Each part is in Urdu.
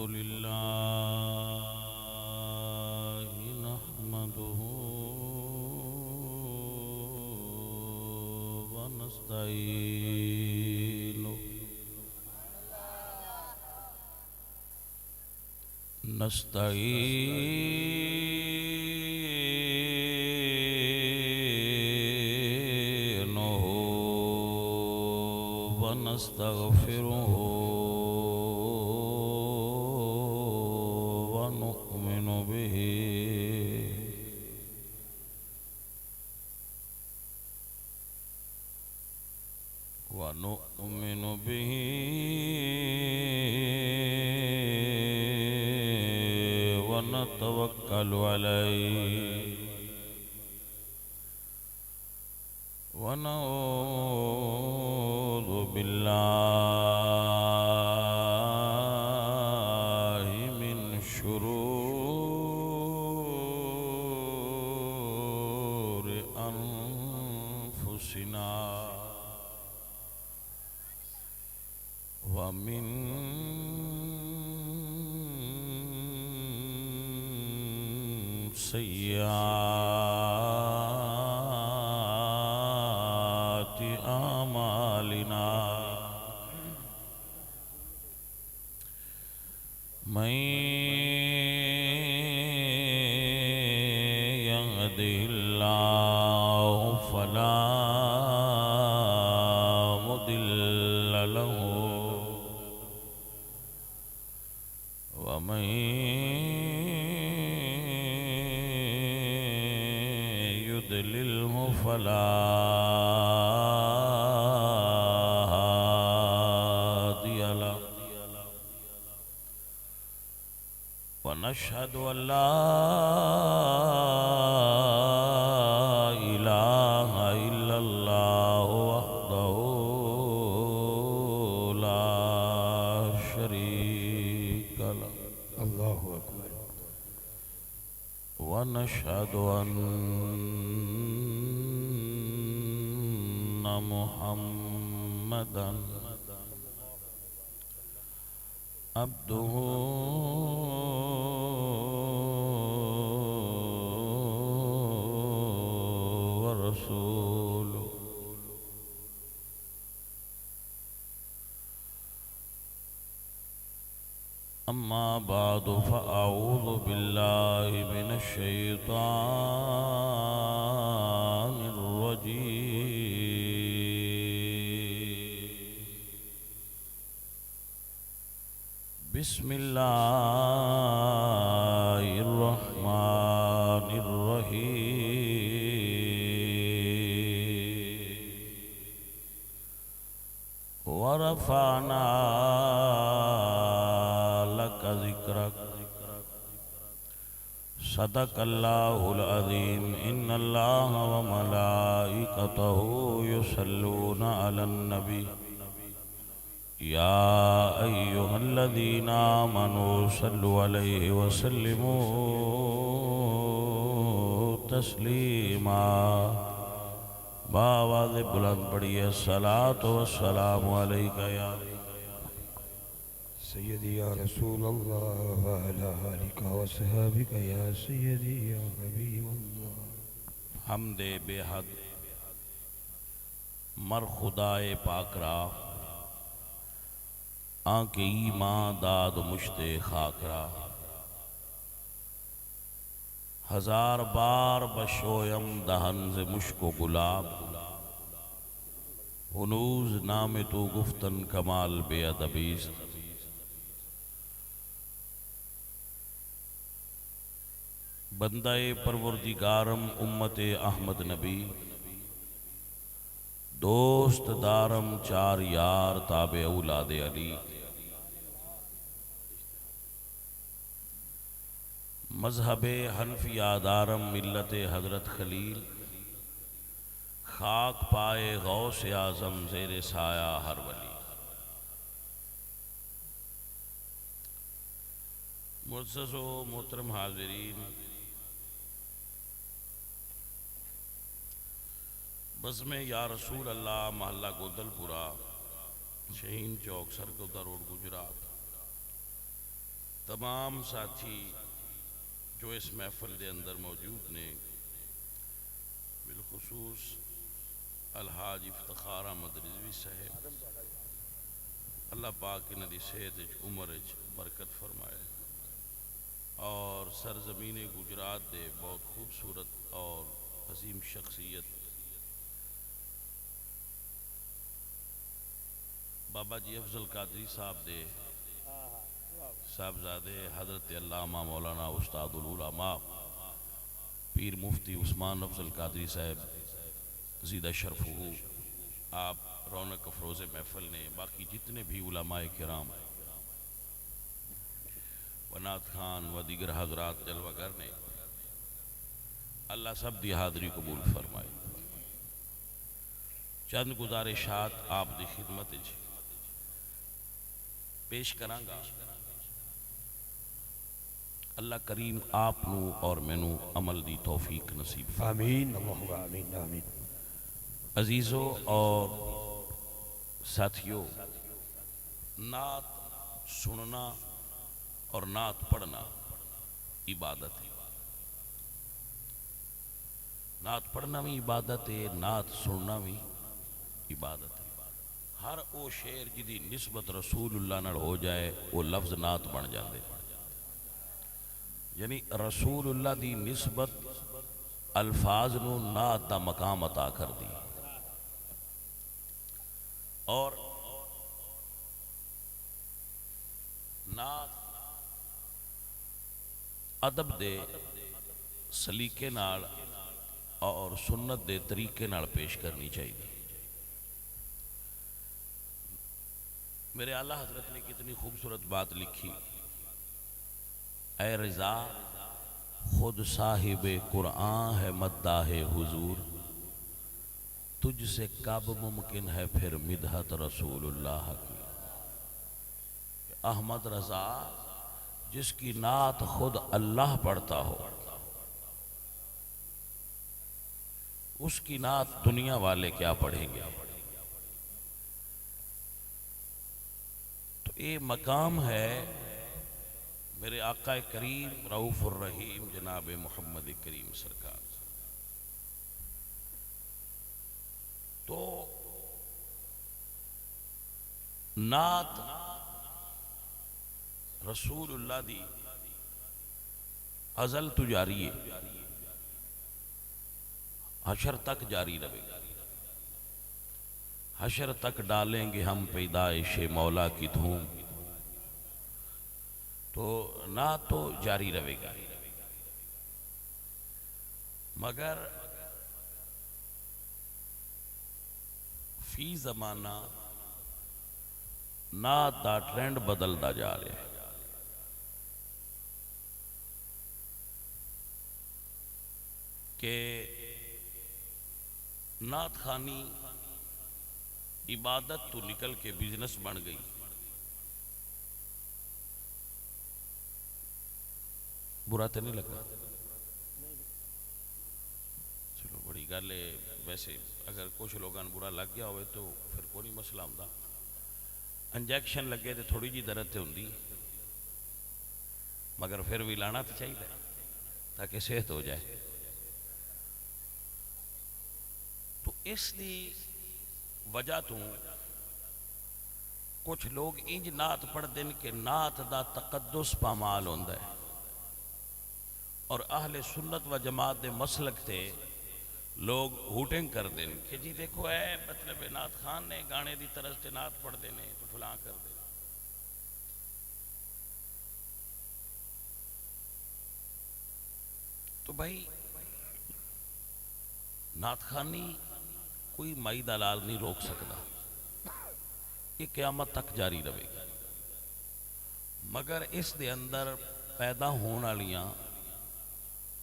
لله نحمده ونستعينه نستعينه ونستغفره ونؤمن به ونؤمن به ونتوكل عليه ونعوذ بالله من شرور أنفسنا ومن سيئات أعمالنا من يهده الله فلا مضل له ومن يضلله فلا هادي له ونشهد أن لا إله إلا الله وحده لا شريك له اللہ اکبر ونشهد أن محمدا عبده ورسوله أما بعد فأعوذ بالله من الشيطان الرجيم بسم الله الرحمن الرحيم ورفعنا لك ذكرك صدق الله العظيم إن الله وملائكته يصلون على النبي يا أيها الذين آمنوا صلوا عليه وسلموا تسليما باواز بلند پڑھیے الصلاة والسلام عليك يا سیدی یا رسول اللہ وعلا آلک وصحابک یا سیدی یا حبیب اللہ حمد بے حد مر خدائے پاک را آنکھ ایمان داد مشت خاک را ہزار بار بشویم دہن ز مشک و گلاب ہنوز نام تو گفتن کمال بے ادبیست بندہ پروردگارم امت احمد نبی دوست دارم چار یار تابع اولاد علی مذہب حنفیہ دارم ملت حضرت خلیل خاک پائے غوث اعظم زیر سایہ ہر ولی معزز و محترم حاضرین بزم یا رسول اللہ محلہ گودل پورا شہین چوک سرگودہ روڈ گجرات تمام ساتھی جو اس محفل دے اندر موجود نے، بالخصوص الحاج افتخار احمد رضوی صاحب، اللہ پاک انہاں دی صحت وچ عمر وچ برکت فرمائے اور سرزمین گجرات دے بہت خوبصورت اور عظیم شخصیت بابا جی افضل قادری صاحب دے صاحبزادے حضرت علامہ مولانا استاد العلماء پیر مفتی عثمان افضل قادری صاحب زیدہ شرفہ، آپ رونق افروز محفل نے، باقی جتنے بھی علماء کرام و نعت خان و دیگر حضرات جلوہ گر نے، اللہ سب دی حاضری قبول فرمائے۔ چند گزارشات آپ دی خدمت پیش کرانگا، اللہ کریم آپ نو اور مینو عمل دی توفیق نصیب فرمائے۔ آمین اللہم آمین آمین۔ عزیزوں اور ساتھیوں، نعت سننا اور نعت پڑھنا عبادت ہے۔ نعت پڑھنا بھی عبادت ہے، نعت سننا بھی عبادت ہے۔ ہر او شعر جدی نسبت رسول اللہ نال ہو جائے وہ لفظ نعت بن جاندے، یعنی رسول اللہ دی نسبت الفاظ نو نعت دا مقام عطا کر دی۔ اور نعت ادب دے سلیقے نال اور سنت دے طریقے نال پیش کرنی چاہیے۔ میرے اعلیٰ حضرت نے کتنی خوبصورت بات لکھی، اے رضا خود صاحب قرآن ہے مداح حضور، تجھ سے کب ممکن ہے پھر مدحت رسول اللہ کی۔ احمد رضا جس کی نعت خود اللہ پڑھتا ہو، اس کی نعت دنیا والے کیا پڑھیں گے؟ تو یہ مقام ہے میرے آقا کریم رؤوف الرحیم جناب محمد کریم سرکار۔ تو نعت رسول اللہ دی ازل تو جاری ہے، حشر تک جاری رہے گا۔ حشر تک ڈالیں گے ہم پیدائش مولا کی دھوم، تو نعت تو جاری رہے گا، مگر فی زمانہ نعت دا ٹرینڈ بدلدا جا رہا ہے۔ کہ نعت خوانی عبادت تو نکل کے بزنس بن گئی۔ برا تو نہیں لگا؟ چلو بڑی گل ہے، ویسے اگر کچھ لوگوں برا لگ گیا ہوئے تو پھر کوئی نہیں مسئلہ ہوندا، انجیکشن لگے تو تھوڑی جی درد تو ہوندی، مگر پھر بھی لانا تو چاہیے تاکہ صحت ہو جائے۔ تو اس دی وجہ تو کچھ لوگ انج نعت پڑھ دیں کہ نعت دا تقدس پامال ہوندا ہے، اور اہل سنت و جماعت دے مسلک تے لوگ ہوٹنگ کر دیں کہ جی دیکھو اے مطلب نعت خان نے گانے دی طرز تے نعت پڑھ دینے تو فلاں کر دے۔ تو بھائی نعت خانی کوئی مائی دلال نہیں روک سکتا، یہ قیامت تک جاری رہے گا، مگر اس دے اندر پیدا ہونے والیاں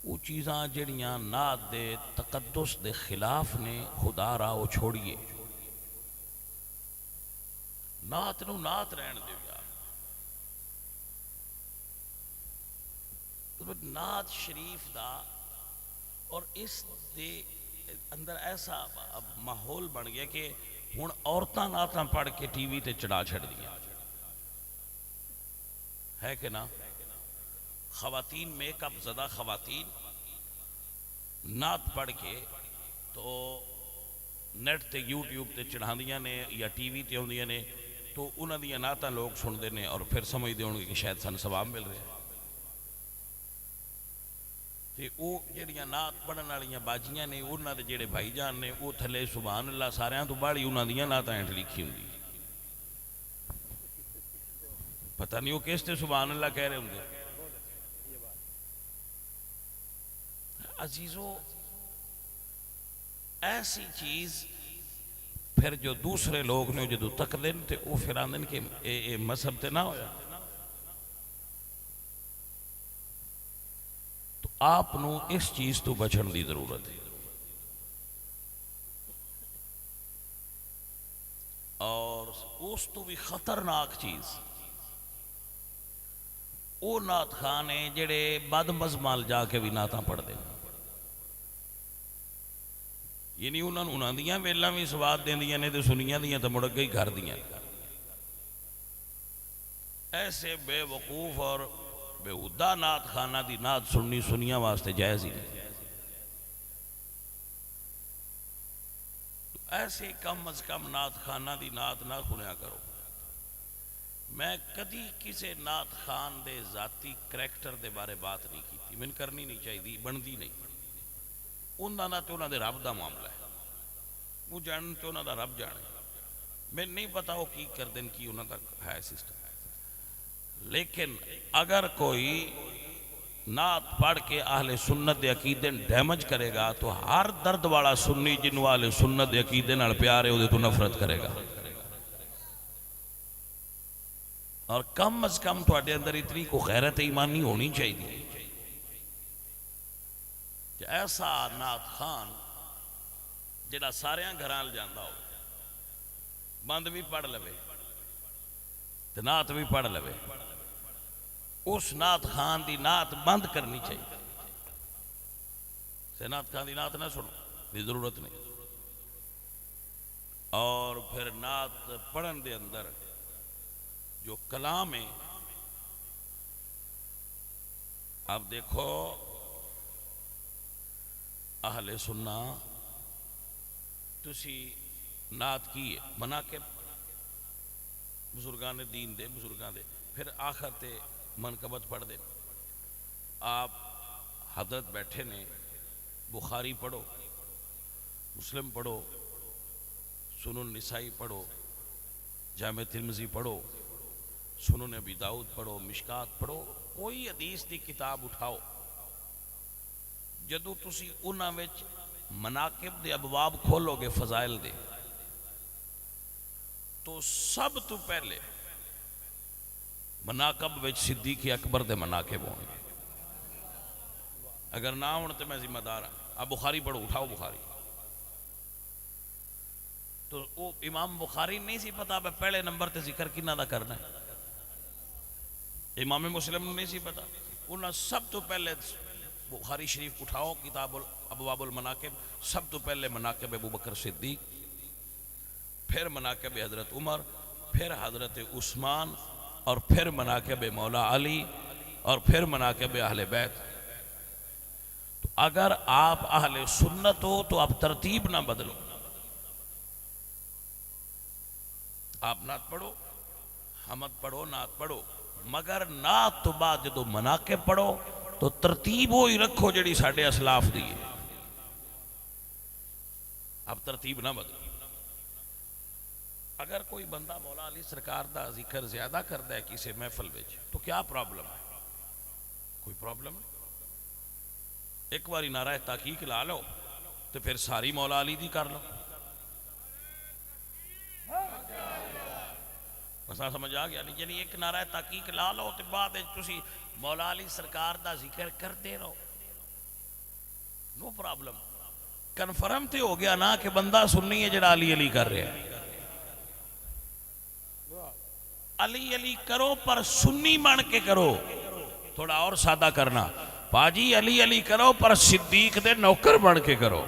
وہ چیزاں جڑیاں نعت دے تقدس دے خلاف نے، خدا را وہ چھوڑیے، نعت نو نعت رہن دے یار۔ نعت شریف دا اور اس دے اندر ایسا ماحول بن گیا کہ ہن عورتاں نعتاں پڑھ کے ٹی وی تے چڑھا چھڑ دیا ہے کہ نا؟ خواتین میک اپ زدہ خواتین نعت پڑھ کے تو نیٹ تے یوٹیوب تے چڑھاندیاں نے یا ٹی وی تے آندیاں نے تو انہاں دیاں نعتاں لوگ سنتے ہیں اور پھر سمجھتے ہوں گے کہ شاید سن ثواب مل رہا ہے. تے او جڑیاں نعت پڑھن والیاں باجیاں نے انہاں دے جڑے بھائی جان نے وہ تھلے سبحان اللہ ساریاں تو باہلی انہاں دیاں نعتاں ہیٹھ لکھی ہوندی. پتہ نہیں وہ کس تے سبحان اللہ کہہ رہے ہوں گے. عزیزو ایسی چیز پھر جو دوسرے لوگ نے جدو تک دن تے وہ پھر آندن کہ اے مذہب تے نہ ہویا. تو آپ نو اس چیز تو بچن دی ضرورت ہے. اور اس تو بھی خطرناک چیز وہ نعت خان ہیں جڑے بد مزمال جا کے بھی نعتاں پڑھ دیں. یعنی انہوں دیاں ویلاں بھی سواد دیندیاں نے تے سنیاں دیاں تے مڑ گئی گھر دیاں. ایسے بے وقوف اور بےہودہ نعت خانہ دی نعت سننی سنیاں واسطے جائز ہی نہیں. تو ایسے کم از کم نعت خانہ دی نعت نہ سنیا کرو. میں کدی کسی نعت خان دے ذاتی کریکٹر دے بارے بات نہیں کی تھی. میں کرنی نہیں چاہیے بنتی نہیں. انہوں نے تو انہوں دے رب دا معاملہ ہے وہ جان تو انہوں دا رب جانے. میں نہیں پتا وہ کی کر دیں کی انہوں تک ہے سسٹم. لیکن اگر کوئی نعت پڑھ کے اہل سنت دے عقیدے ڈیمج کرے گا تو ہر درد والا سنی جنوں اہل سنت دے عقیدے نال پیار ہے وہ تو نفرت کرے گا. اور کم از کم تواڈے اندر اتنی کو غیرت ایمانی ہونی چاہیے کہ ایسا نعت خان جڑا ساریاں گھران جاندہ ہو بند بھی پڑھ لوے تے نعت بھی پڑھ لوے اس نعت خان دی نعت بند کرنی چاہیے. سے نعت خان دی نعت نہ سنو دی ضرورت نہیں. اور پھر نعت پڑھن دے اندر جو کلام ہے اب دیکھو اہل سننا تسی نعت کی مناقب بزرگان دین دے بزرگان دے پھر آخر تے منقبت پڑھ دے. آپ حضرت بیٹھے نے بخاری پڑھو مسلم پڑھو سنن نسائی پڑھو جامع ترمذی پڑھو سنن ابی داؤد پڑھو مشکات پڑھو کوئی حدیث دی کتاب اٹھاؤ جدو تسی انہاں وچ مناقب دے ابواب کھولو گے فضائل دے تو سب تو پہلے مناقب وچ صدیق اکبر دے مناقب ہوں گے. اگر نہ ہوں تو میں ذمہ دار ہوں. اب بخاری پڑھو اٹھاؤ بخاری تو وہ امام بخاری نہیں سی پتا پہلے نمبر تے ذکر کنہ دا کرنا ہے. امام مسلم نہیں سی پتا انہاں سب تو پہلے بخاری شریف اٹھاؤ کتاب ابواب المناقب سب تو پہلے مناقب ابو بکر صدیق پھر مناقب حضرت عمر پھر حضرت عثمان اور پھر مناقب مولا علی اور پھر مناقب اہل بیت. تو اگر آپ اہل سنت ہو تو آپ ترتیب نہ بدلو. آپ نعت پڑھو حمد پڑھو نعت پڑھو مگر نعت تو بعد جدو مناقب پڑھو تو ترتیب وہی رکھو جڑی ساڈے اسلاف دی ہے. اب ترتیب نہ بدلو. اگر کوئی بندہ مولا علی سرکار دا ذکر زیادہ کرتا ہے کسی محفل وچ تو کیا پرابلم ہے؟ کوئی پرابلم نہیں. ایک باری نعرہ تحقیق لا لو تو پھر ساری مولا علی دی کر لو. مسئلہ سمجھ آ گیا نہیں؟ یعنی ایک نعرہ تحقیق لا لو تو بعد تسی مولا علی سرکار دا ذکر کرتے رہو نو پرابلم. کنفرم تے ہو گیا نا کہ بندہ سننی ہے جڑا علی علی کر رہا ہے. علی علی کرو پر سنی مان کے کرو. تھوڑا اور سادہ کرنا باجی علی علی کرو پر صدیق دے نوکر بن کے کرو.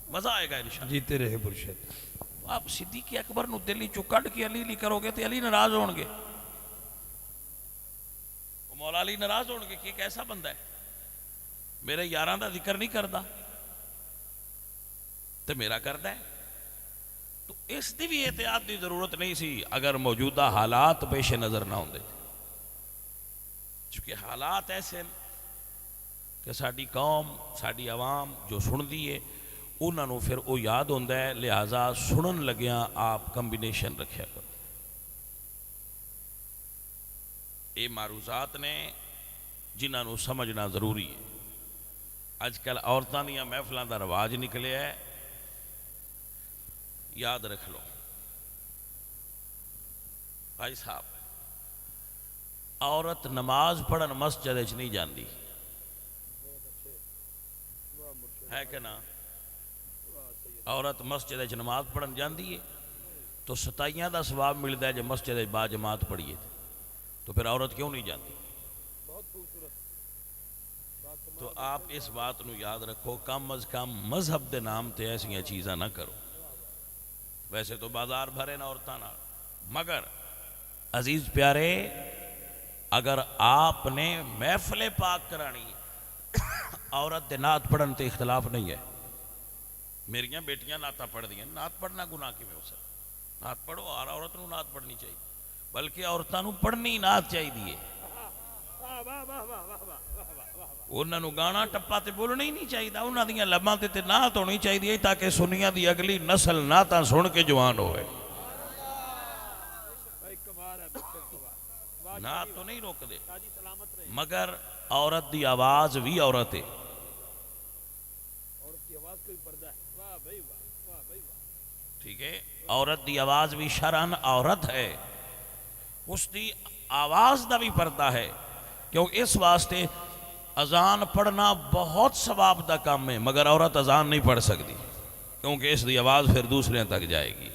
مزہ آئے گا انشاءاللہ. جیتے رہے برشد. آپ صدیق اکبر نو دلی چو کٹ کے علی علی کرو گے تو علی ناراض ہون گے. مولا علی ناراض ہو گے کہ ایک ایسا بندہ ہے میرے یاراں دا ذکر نہیں کردا تے میرا کردا ہے. تو اس دی بھی احتیاط دی ضرورت نہیں سی اگر موجودہ حالات پیش نظر نہ ہوندے. چونکہ حالات ایسے کہ ساری قوم ساری عوام جو سندی ہے انہوں نے پھر وہ یاد ہوتا ہے، لہٰذا سنن لگیاں آپ کمبینیشن رکھیا کرو. یہ معروضات نے جنہوں نے سمجھنا ضروری ہے. اج کل عورتوں دیا محفلوں کا رواج نکلیا ہے، یاد رکھ لو بھائی صاحب، عورت نماز پڑھن مسجد وچ نہیں جاندی ہے کہ نا؟ عورت مسجد وچ نماز پڑھن جاندی ہے تو 27 دا ثواب ملتا ہے جب مسجد وچ با جماعت پڑھیے تو پھر عورت کیوں نہیں جاندی؟ تو آپ اس بات نو یاد رکھو، کم از کم مذہب دے نام تے ایسیاں چیزاں نہ کرو. ویسے تو بازار بھرے نہ عورتاں نال، مگر عزیز پیارے اگر آپ نے محفل پاک کرانی عورت دے نعت پڑھن تے اختلاف نہیں ہے. میریاں بیٹیاں نعتاں پڑھ دیا، نعت پڑھنا گناہ کی میں ہو سکتا؟ نعت پڑھو، اور عورت نو نعت پڑھنی چاہیے، بلکہ عورتوں نو پڑھنی نعت چاہیے. انہوں نے گانا ٹپا تے بولنا ہی نہیں چاہیے، انہوں دیا لباں تے نعت ہونی چاہیے تاکہ سنیاں دی اگلی نسل نعتاں سن کے جوان ہوئے. نعت تو نہیں روک دے، مگر عورت دی آواز بھی عورت ہے. ٹھیک ہے، عورت دی آواز بھی شرعن عورت ہے، اس دی آواز دا بھی پردہ ہے. کیوں اس واسطے اذان پڑھنا بہت ثواب دا کام ہے، مگر عورت اذان نہیں پڑھ سکتی کیونکہ اس دی آواز پھر دوسرے تک جائے گی.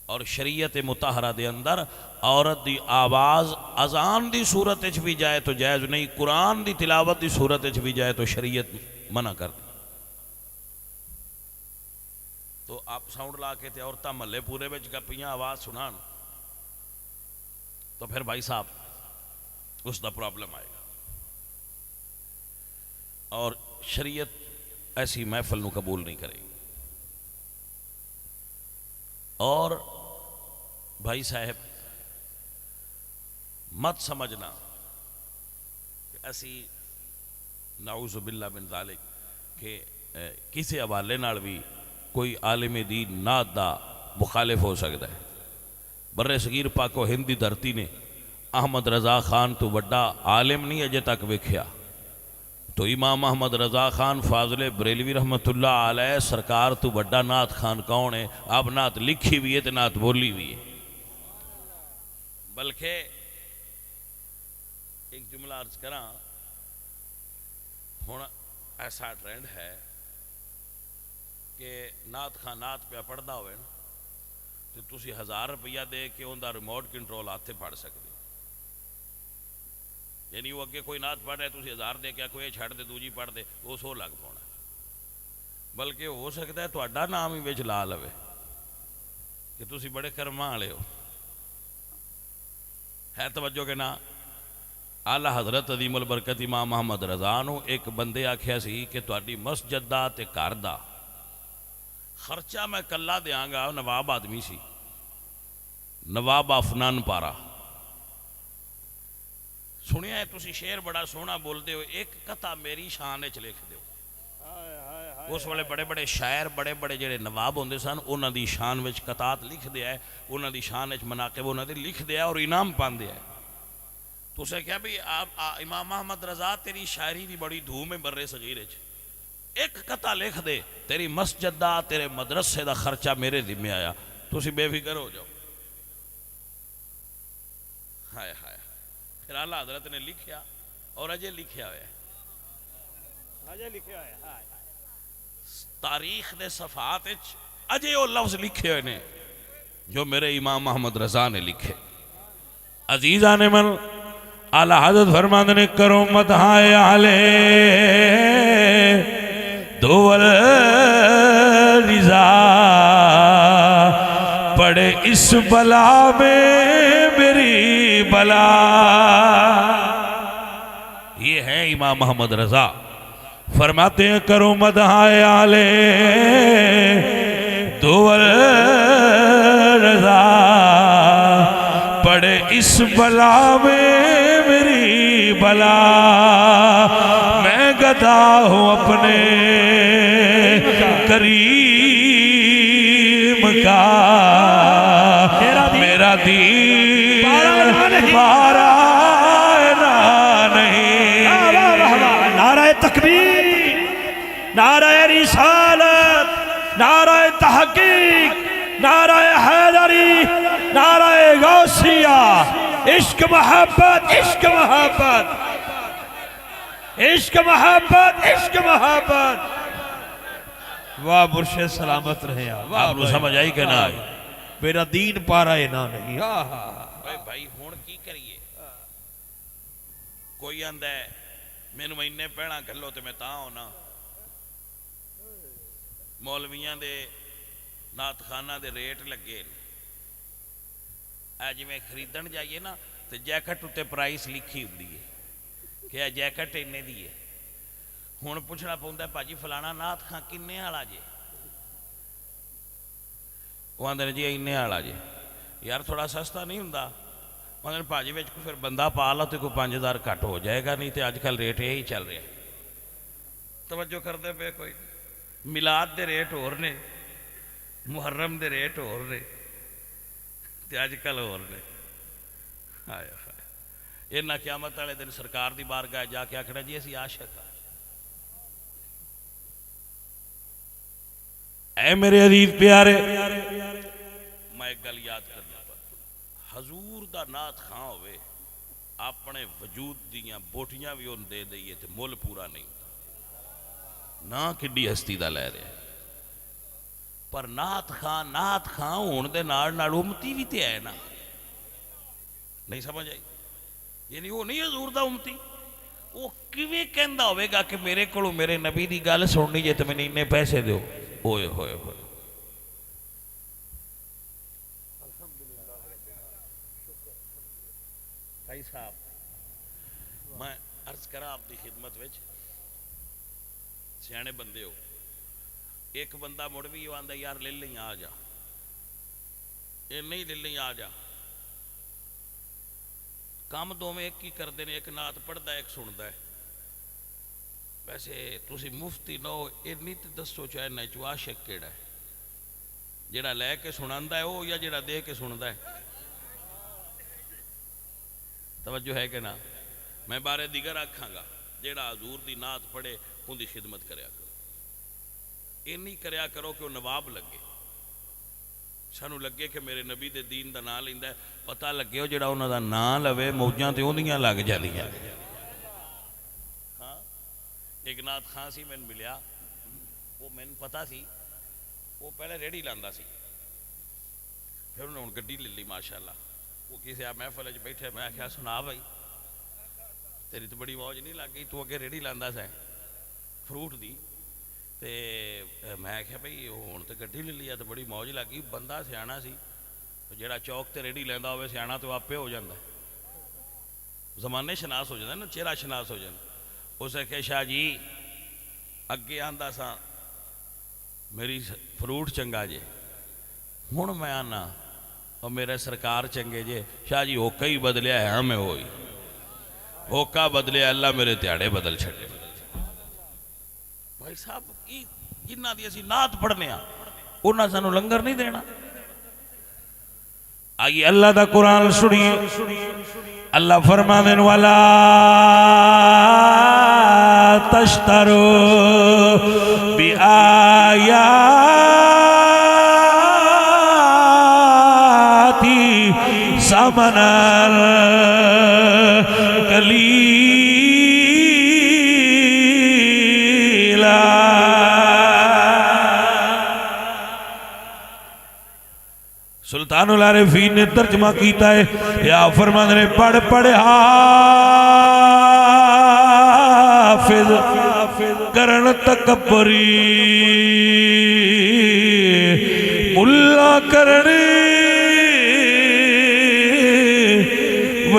اور شریعت مطہرہ دے اندر عورت دی آواز اذان دی صورت وچ بھی جائے تو جائز نہیں، قرآن دی تلاوت دی صورت وچ بھی جائے تو شریعت منع کر دی. تو آپ ساؤنڈ لا کے تے عورتاں محلے پورے وچ گپیاں آواز سنان تو پھر بھائی صاحب اس دا پرابلم آئے گا. اور شریعت ایسی محفل نو قبول نہیں کرے گی. اور بھائی صاحب مت سمجھنا کہ اسی نعوذ باللہ من ذالک کہ کسی حوالے نال بھی کوئی عالم دین نعت دا مخالف ہو سکتا ہے. بر صغیر پاک و ہند دی دھرتی نے احمد رضا خان تو بڑا عالم نہیں اجے تک ویکھیا. تو امام احمد رضا خان فاضل بریلوی رحمت اللہ علیہ سرکار تو بڑا نعت خان کون ہے؟ آپ نعت لکھی بھی ہے تو نعت بولی بھی ہے. بلکہ ایک جملہ عرض کراں، ہن ایسا ٹرینڈ ہے کہ نعت خان نعت پہ پڑھدا ہوئے نا تو تسی 1000 روپیہ دے کے ان دا ریموٹ کنٹرول ہاتھ پڑھ سکتے. یعنی وہ اگے کوئی نعت پڑھ رہے تسی 1000 دے کے کوئی چھڑ دے دوجی پڑھ دے وہ سو لگ پاؤنا. بلکہ ہو سکتا ہے تہاڈا نام ہی وچ لا لوے کہ تسی بڑے کرماں والے ہو. ہے توجہ کہ نہ؟ اعلی حضرت عظیم البرکت امام محمد رضا نو ایک بندے آکھیا سی کہ تہاڈی مسجد دا تے گھر دا خرچہ میں کلا دیاں گا. نواب آدمی سی، نواب افنان پارا. سنیا ہے تسی شعر بڑا سونا بول دے ہو، ایک قطع میری شان وچ لکھ دیو. اس والے بڑے بڑے شاعر بڑے بڑے جڑے نواب ہوندے سن انہاں دی شان وچ قطعات لکھ دیا ہے، انہاں دی شان وچ مناقب انہاں دے لکھ دیا اور انعام پاندے ہے. تو اسے کہا بھی امام محمد رضا تیری شاعری دی بڑی دھوم ہے بر صغیر وچ، ایک قطع لکھ دے تیری مسجد دا تیرے مدرسے دا خرچہ میرے ذمہ آیا، تسی بے فکر ہو جاؤ. ہائے ہائے. پھر اعلیٰ حضرت نے لکھیا اور اجے لکھیا ہوا ہے، اجے لکھیا ہوا ہے تاریخ دے صفحات وچ اجے وہ لفظ لکھے ہوئے نے جو میرے امام محمد رضا نے لکھے. عزیزان من اعلیٰ حضرت فرماندے نے کرو مدحائے اہلِ دول رضا پڑے اس بلا میں میری بلا. یہ ہیں امام محمد رضا، فرماتے ہیں کرو مدحائے آلے دول رضا، پڑے اس بلا میں میری بلا، میں گدا ہوں اپنے کریم کا، میرا دین پارا نہیں۔ نعرہ تکبیر، نعرہ رسالت، نعرہ تحقیق، نعرہ حیدری، نعرہ غوثیہ، عشق محبت، عشق محبت، عشق محبت، عشق محبت۔ واہ مرشد سلامت رہے آپ، آپ کو سمجھ آئی کہ نہ آئی؟ میرا دین پارا نہ نہیں۔ بھائی ہون کی کریے؟ کوئی آندہ ہے مینوں مہینے پہنا گھلو تے میں تاں ہونا، مولویاں دے نات خانہ دے ریٹ لگے، آج میں خریدن جائیے نا تو جیکٹ اتے پرائس لکھی ہوندی ہے کہ یہ جیکٹ اننے دی ہے، ہون پوچھنا پوندا ہے پاجی فلانا نات خان کنے والا جے؟ وہ آندے نے جی اننے والا جے، یار تھوڑا سستا نہیں ہوندا؟ وہ آندے نے پاجی وچ کوئی پھر بندہ پا لو تو کوئی 5000 گھٹ ہو جائے گا، نہیں تے آج کل ریٹ یہی چل رہا ہے۔ توجہ کردے پے کوئی؟ میلاد دے ریٹ ہور نے، محرم دے ریٹ ہور نے، تے آج کل ہور نے۔ ہائے ہائے، انہاں قیامت والے دن سرکار دی بارگاہ جا کے آکھنا جی اسی عاشق ہاں۔ اے میرے عزیز پیارے، میں ایک گل یاد کرنا پا، حضور دا نات خاں ہوئے اپنے وجود دیاں بوٹیاں بھی ان دے دئیے تے مول پورا نہیں ہوتا، نہ کڈی ہستی دا لے رہے، پر نات خاں ہون دے نال امتی بھی تے ہے نا، نہیں سمجھ آئی؟ یعنی وہ نہیں حضور دا امتی، وہ کیویں کہندا ہوئے گا کہ میرے کولوں میرے نبی دی گل سننی جے تے میں نے پیسے دیو؟ ہوئے ہوئے ہوئے بھائی صاحب، میں عرض کرا آپ دی خدمت وچ، سیانے بندے ہو، ایک بندہ مڑ بھی آندا یار لے لیں آ جا، یہ نہیں لے لیں آ جا، کام دو میں ایک ہی کردے نے، ایک نات پڑھدا ہے ایک سندا ہے۔ ویسے تسی مفتی نو اینی تے دسو چاہے نیچو عاشق کیڑا ہے، جیڑا لے کے سناندا ہے وہ یا جیڑا دے کے سندا ہے؟ توجہ ہے کہ نہ؟ میں بارے دیگر آکھاں گا، جیڑا حضور دی نات پڑھے ان دی خدمت کریا کرو، اینی کریا کرو کہ وہ نواب لگے، سانو لگے کہ میرے نبی دے دین دا نام لیندا ہے، پتہ لگے ہو جیڑا انہاں دا نام لوے موجاں تے اوندیاں لگ جاندیاں۔ ہاں ایک نات خان سی میں ملیا، وہ میں پتا سی وہ پہلے ریڑھی لاندا سی، پھر انہوں نے گڈی لے لی ماشاءاللہ، وہ کسی آپ محفل وچ بیٹھے، میں آکھیا سنا بھائی تیری تو بڑی موج نہیں لگ گئی، تو اگے ریڑھی لاندا سا فروٹ دی، تے میں آکھیا بھائی ہن تے گڈی لے لی تو بڑی موج لگ گئی، بندہ سیاਣਾ سی، جیڑا چوک تے ریڑھی لیندا ہوئے سیاਣਾ تو آپے ہو جاندا، زمانے شناس ہو جاندا نا، چہرہ شناس ہو جاندا۔ اس نے کہا شاہ جی اگے آندا سا میری فروٹ چنگا جے، ہن میں آنا اور میرے سرکار چنگے جے، شاہ جی ہوکا ہی بدلیا ہے، ہمیں ہوئی ہوکا بدلیا، اللہ میرے تیاڑے بدل چھڑے۔ بھائی صاحب جنہ دی اسی نات پڑھنے ہاں انہاں سانو لنگر نہیں دینا۔ آئیے اللہ دا قرآن سنیے، اللہ فرماندے والا تشتروا بآیاتی ثمنا قلیلا۔ سلطان العارفین نے ترجمہ کیتا ہے، یا فرماندے نے پڑھ پڑھ حافظ کرن تکبری ملا کرنی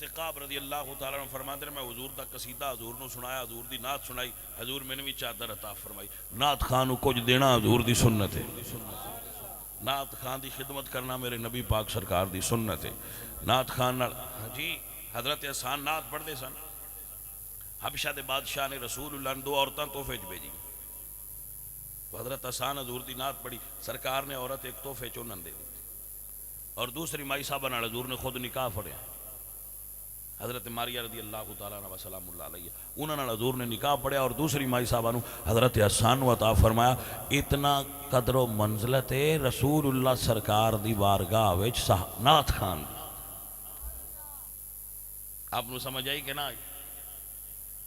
حضرت قعب رضی اللہ تعالیٰ عنہ فرماتے ہیں میں حضور دا قصیدہ حضور نو سنایا، حضور دی نعت سنائی، حضور میں نے بھی چادر عطا فرمائی. نعت خان نو کچھ دینا حضور دی سنت ہے. نعت خان دی خدمت کرنا میرے نبی پاک سرکار دی سنت ہے. نعت خان نال جی حضرت حسان نعت پڑھ دے سن. حبشہ دے بادشاہ نے رسول اللہ نے 2 عورتاں تحفے بھیجی. حضرت حسان حضور دی نعت پڑھی، سرکار نے عورت ایک تحفے چونن دے دی اور دوسری مائی صاحبہ نال حضور نے خود نکاح پڑھیا. حضرت ماریہ رضی اللہ تعالیٰ عنہ سلام اللہ علیہ انہوں نے حضور نے نکاح پڑھیا اور دوسری مائی صاحبہ نو حضرت حسان عطا فرمایا. اتنا قدر و منزلت ہے رسول اللہ سرکار دی بارگاہ وچ نعت خان. آپ نو سمجھ آئی کہ نہ آئی؟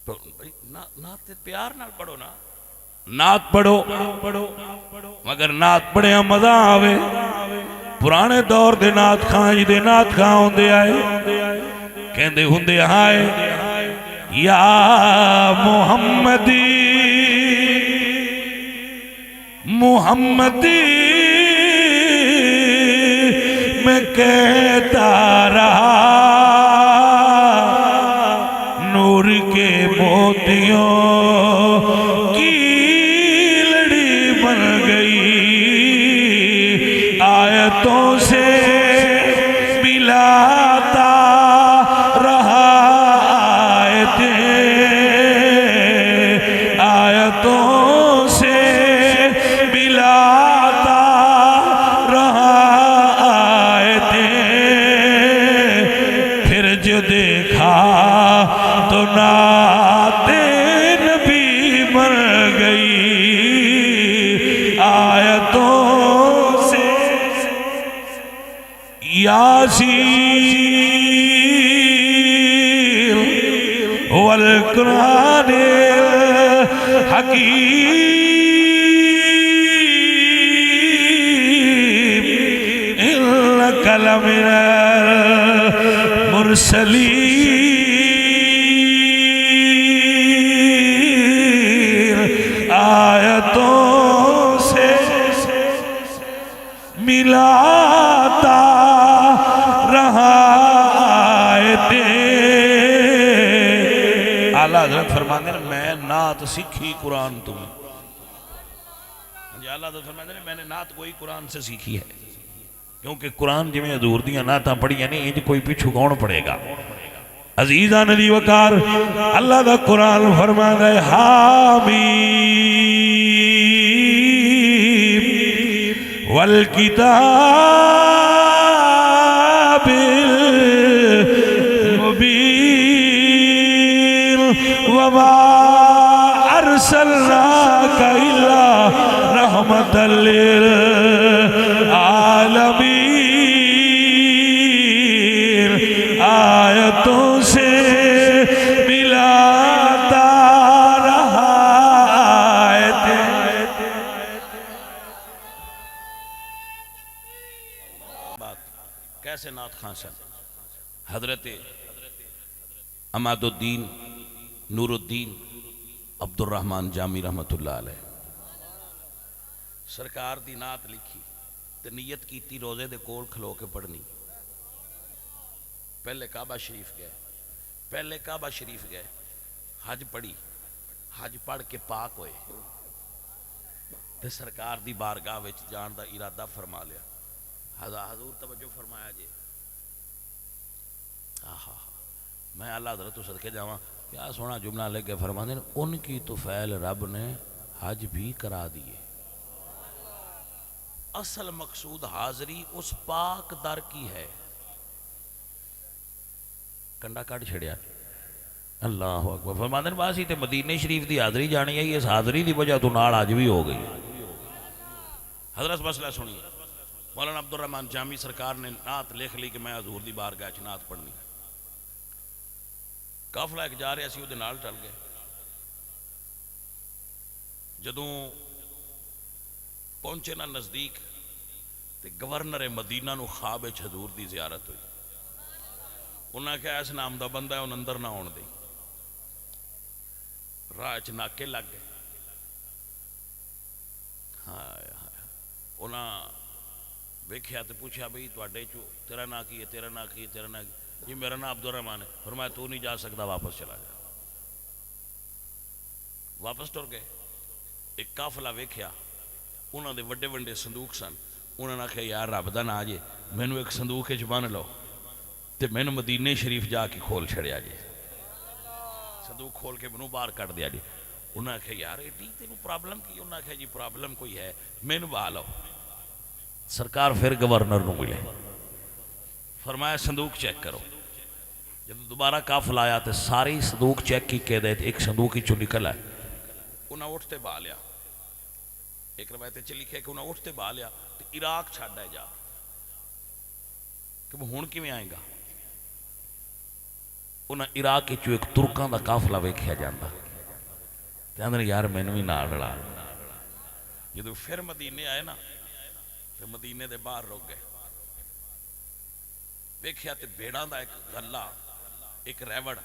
تو نعت پیار نال پڑھو نا، نعت پڑھو مگر نعت پڑھیا مزہ آوے. پرانے دور دے نعت خان جی دے نعت خان ہوندے آئے کہندے ہوندے آئے یا محمدی محمدی میں کہتا رہا نور کے موتیوں کی لڑی بن گئی آیتوں سے ملاتا رہا آیتوں سے ملاتا رہا پھر جو دیکھا تو نعت نبی مر گئی آیتوں سے. یاسین والقرآن الحکیم انک لمن المرسلین آیتوں سے ملاتا رہا اعلیٰ حضرت فرماتے ہیں میں نعت سیکھی قرآن تمہیں. اعلیٰ حضرت فرماتے ہیں میں نے نعت کوئی قرآن سے سیکھی ہے کیونکہ قرآن جی میں حضور دیاں نعتاں پڑھیاں نہیں انج کوئی پیچھو کون پڑھے گا. عزیزہ ندی وقار اللہ دا قرآن فرماتا ہے حامیم والکتاب المبین وما ارسلناک الا رحمت للعالمین آیتوں سے ملاتا رہا بات کیسے نعت خان سن. حضرت عماد الدین نور الدین عبد الرحمن جامی رحمت اللہ علیہ سرکار دی نعت لکھی تے نیت کیتی روزے دے کول کھلو کے پڑھنی. پہلے کعبہ شریف گئے حج پڑھی، حج پڑھ کے پاک ہوئے تے سرکار دی بارگاہ وچ جان دا ارادہ فرما لیا. حضور توجہ فرمایا جی میں اللہ حضرت تو صدقے جاواں کیا سونا جملہ لے کے فرماتے ہیں ان کی تو فعل رب نے حج بھی کرا دیے. اصل مقصود حاضری اس پاک در کی ہے. کنڈا کٹ چھڑیا اللہ اکبر فرماتے ہیں باسی تے مدینے شریف دی حاضری جانی ہے اس حاضری دی وجہ تو نال حج بھی ہو گئی. حضرت مسئلہ سنیے مولانا عبد الرحمن جامی سرکار نے نعت لکھ لی کہ میں حضور دی بارگاہ وچ نعت پڑھنی. قافلہ ایک جا رہے اسی وہ نال چل گئے. جدوں پہنچے نا نزدیک تے گورنر مدینہ نو خواب وچ حضور دی زیارت ہوئی. انہاں کہا اس نام دا بندہ ہے ان اندر نہ آن دے. راہ چ ناکے لگ گئے. انہاں ویکھیا تے پوچھا بھئی تواڈے چو تیرا نا کی ہے تیرا نا کی ہے تیرا نا کی. جی میرا نام عبد الرحمان ہے. فرمایا تو نہیں جا سکتا, واپس چلا جا. واپس ٹر گئے. ایک قافلہ ویکھیا, انہوں دے وڈے وڈے صندوق سن. انہوں نے آخیا یار رب دا نام جے, مینو ایک صندوق وچ بن لو تے مینو مدینے شریف جا کے کھول چھڑیا جی. صندوق کھول کے مینو باہر کٹ دیا جی. انہوں نے آخیا یار ایڈی تینوں پرابلم کی؟ انہوں نے آخیا جی پرابلم کوئی ہے, مینو بہا لو. سرکار پھر گورنر نو ملے, فرمایا صندوق چیک کرو. جب دوبارہ قافلہ آیا تو ساری صندوق چیک کی کہ دے, ایک صندوق ہی چو نکل ہے. انہیں اٹھتے بہا لیا. ایک روایت چ لکھا کہ انہیں اٹھتے بہا لیا تو عراق چھڈ ہے جا کہ وہ ہن کیویں آئے گا. انہیں عراق چ ایک ترکاں دا قافلہ ویکھیا جاندا, کہندے یار مینوں ہی نال رلا. جدوں پھر مدینے آئے نا تو مدینے دے باہر رک گئے. ویکھیا تے بھیڑاں دا ایک غلہ, ایک ریوڑ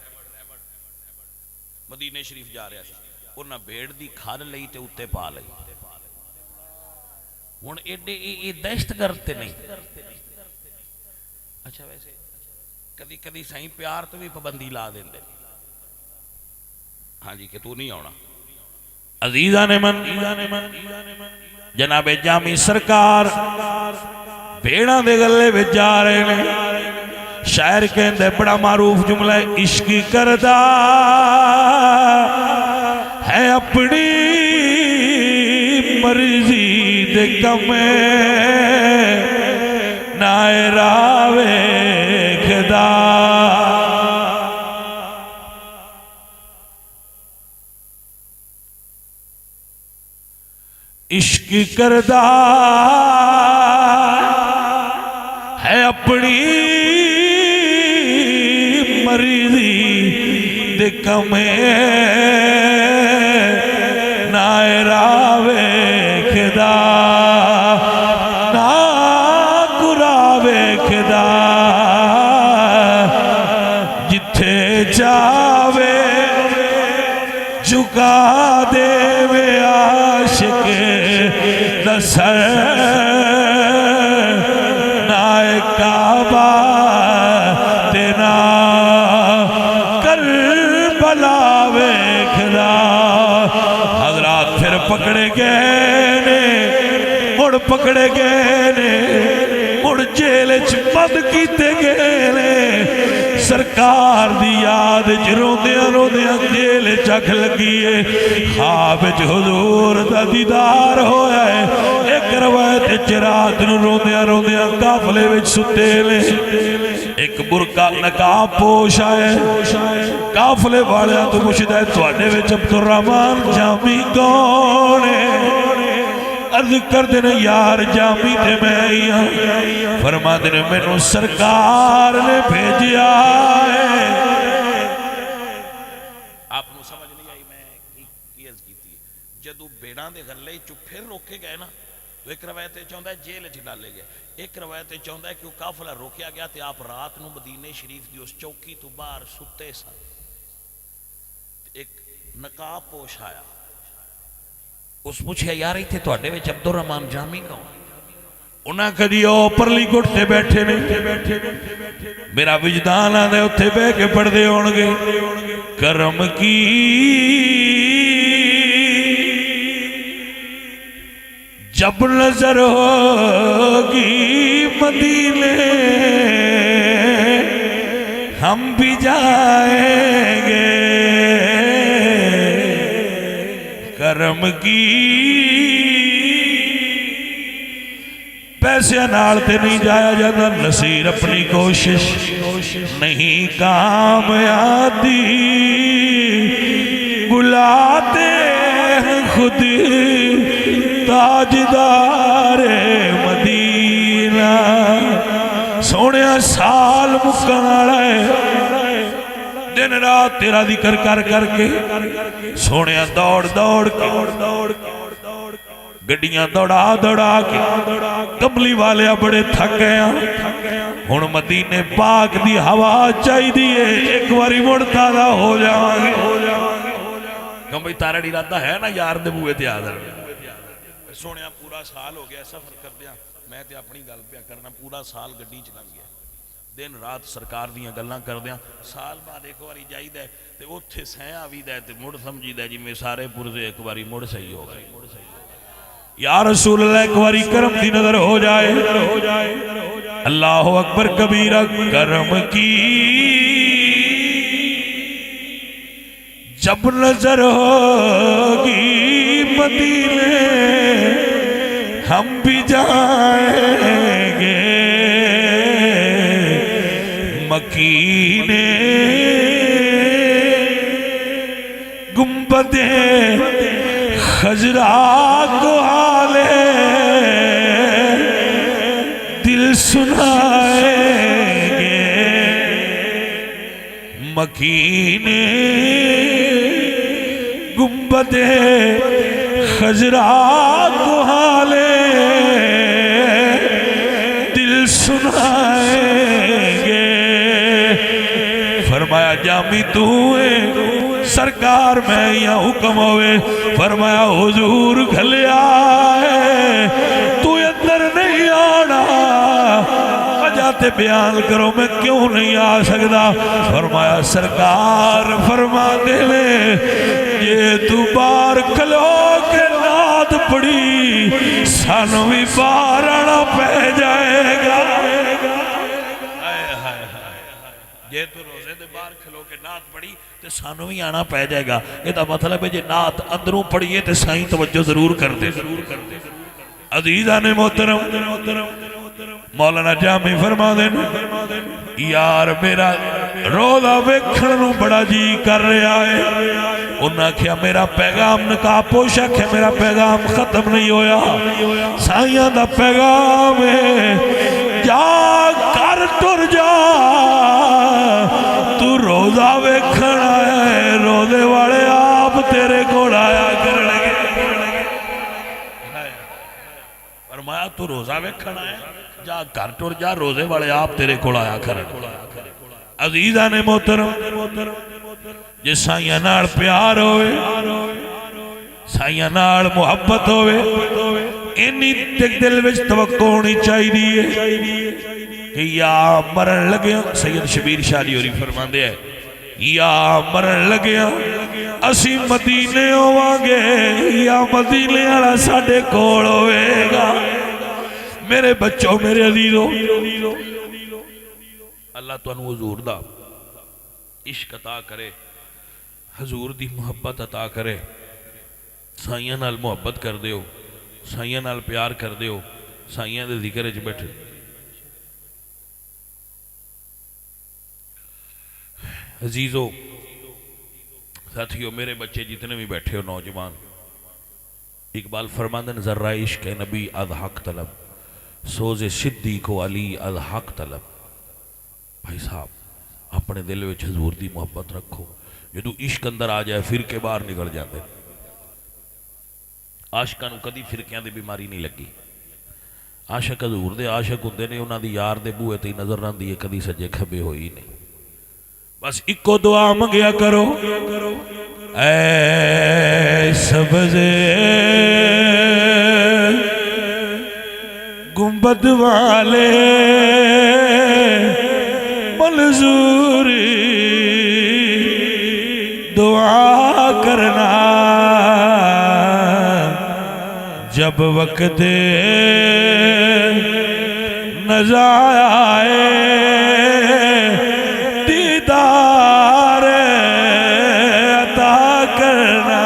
مدینے شریف جا رہا تھا. انہاں بھیڑ دی کھال لئی تے اُتے پا لئی. ہن ایڈے اے دہشت گرد تے نہیں. اچھا ویسے کدی کدی سائیں پیار تو بھی پابندی لا دیندے, ہاں جی کہ تو نہیں آنا. عزیزان من جناب جامی سرکار بھیڑاں دے گلے وچ جا رہے نے. شاعر کہندے بڑا معروف جملہ ہے, عشق کردا ہے اپنی مرضی دے کمے نائے راہ ویکھدا. عشق کردا ہے اپنی مرضی دے کمے نائے راہ ویکھدا, نا گراہ ویکھدا. جتھے جاوے جھکا دے وے عاشق دا سر نائے کعبہ تے نا کربلا ویکھدا. حضرات پھر پکڑے گئے نے, مڑ پکڑے گئے نے, مڑ جیل چ بند کیتے گئے نے. سرکار دی یاد چ روندیاں روندیاں جیل چ اکھ لگی ہے. خواب چ حضور دا دیدار ہویا ہے. ایک روایت چ رات نو روندیاں روندیاں قافلے وچ ستے نے. ایک برقع نقاب پوش آئے, قافلے والیاں تو پوچھدا ہے تواڈے وچ عبد الرحمان جامی کون ہے؟ عرض کر دینے یار جامی تے میں ہی ہوں. فرما دینے مینوں سرکار نے بھیجیا ہے. آپ کو سمجھ نہیں آئی میں کی عرض کیتی ہے. جدو بیڑاں دے گلے چو پھر روکے گئے نا تو ایک روایت چاہتا ہے جیل چ ڈالے گئے. ایک روایت چاہتا ہے کہ وہ قافلہ روکیا گیا تے آپ رات نو مدینے شریف دی اس چوکی تو باہر ستے سن. ایک نقاب پوش آیا, اس پوچھیا یار ایتھے تواڈے وچ عبد الرحمان جامی کون؟ انہاں کدی او پرلی گھٹ تے بیٹھے نے, میرا وجدان آندا اوتھے بیٹھ کے پڑھدے ہون گے. کرم کی جب نظر ہوگی مدینے ہم بھی جائیں گے. کرم کی پیسے نال تے نہیں جایا جاتا, نصیر اپنی کوشش نہیں کام آتی. بلاتے ہیں خود تاجدار مدینہ. سونے سال مکن والا ہے, دن رات تیرا ذکر کر کر کے سونے دوڑ دوڑ کے گڈیاں دوڑا دوڑا کے کملی والے بڑے تھک گئے. ہن مدینے پاک دی ہوا چاہی دیئے, ایک واری مڑ تازہ ہو جاواں گے. کیوں بھئی تارا ارادہ ہے نا یار دے بوئے تے آدھر. سونے پورا سال ہو گیا سفر کر دیا, میں تے اپنی گل پہ کرنا, پورا سال گڈی چ لنگ گیا. دن رات سرکار دیاں گلاں کردیاں سال بعد ایک باری جائیدا ہے تے اوتھے سہیں آویدا ہے تے مڑ سمجھیدا ہے جویں سارے پرزے ایک باری مڑ صحیح ہو گئے. یا رسول اللہ ایک باری کرم دی نظر ہو جائے. اللہ اکبر کبیرہ. کرم کی جب نظر ہوگی مدینے ہم بھی جائیں گے. مکینے گنبد خضرا کو حالے دل سنائیں گے. مکینے گنبد خضرا کو حالے دل سنائیں گے. فرمایا جامی تو ہے سرکار میں یا حکم ہوئے. فرمایا حضور گھلیا ہے تو اندر نہیں آنا. وجہ بیان کرو میں کیوں نہیں آ سکتا. فرمایا سرکار فرما دے یہ تو بار کھلو کے نات پڑی سانو بھی بار آنا پہ جائے گا. جے تو روزے دے بار کھلو کے نات پڑی تے سانو بھی آنا پہ جائے گا. یہ دا مطلب ہے جے نات اندروں پڑیے تے سائیں توجہ ضرور کر دے. عزیزان محترم مولانا جامی فرما دینا یار میرا روزہ ویکھن بڑا جی کر رہا ہے. انہاں کیا میرا پیغام نکاح پوشا کہ میرا پیغام ختم نہیں ہویا. سائیاں دا پیغام ہے جا کر ٹر جا تو روزہ ویکھن آیا ہے. روزے والے آپ تیرے کو آیا کر لگے. فرمایا تو روزہ ویکھن آیا جا گھر ٹر جا روزے والے آپ تیرے کو آیا کر. عزیزان محترم جے سائیاں نال پیار ہوئے سائیاں نال محبت ہوئے اینی تک دل وچ توقع ہونی چاہیے کہ یا مرن لگیا. سید شبیر شاہ جی ہوری فرماندے ہیں یا مرن لگیا اسی مدینے ہوانگے یا مدینے والا ساڈے کول ہوئے گا. میرے بچوں میرے عزیزوں اللہ تانوں حضور دا عشق عطا کرے حضور دی محبت عطا کرے. سائیاں نال محبت کر دیو سائیاں نال پیار کر دیو سائیاں دے ذکر وچ بیٹھے. عزیزو ساتھیو میرے بچے جتنے بھی بیٹھے ہو نوجوان اقبال فرماندن ذرہ عشق نبی از حق طلب سوز صدیق و علی از حق طلب. بھائی صاحب اپنے دل وچ حضور دی محبت رکھو. جدو عشق اندر آ جائے فرقے باہر نکل جاتے. عاشقاں نو کدی فرقیاں دی بیماری نہیں لگی. عاشق حضور دے عاشق ہوندے نے انہاں دی یار دے بوئے تے نظر نہ دی کدی سجے کھبے ہوئی نہیں. بس اکو دعا منگیا کرو اے سبز گنبد والے منظوری دعا کرنا جب وقت نظر آئے دیدار عطا کرنا.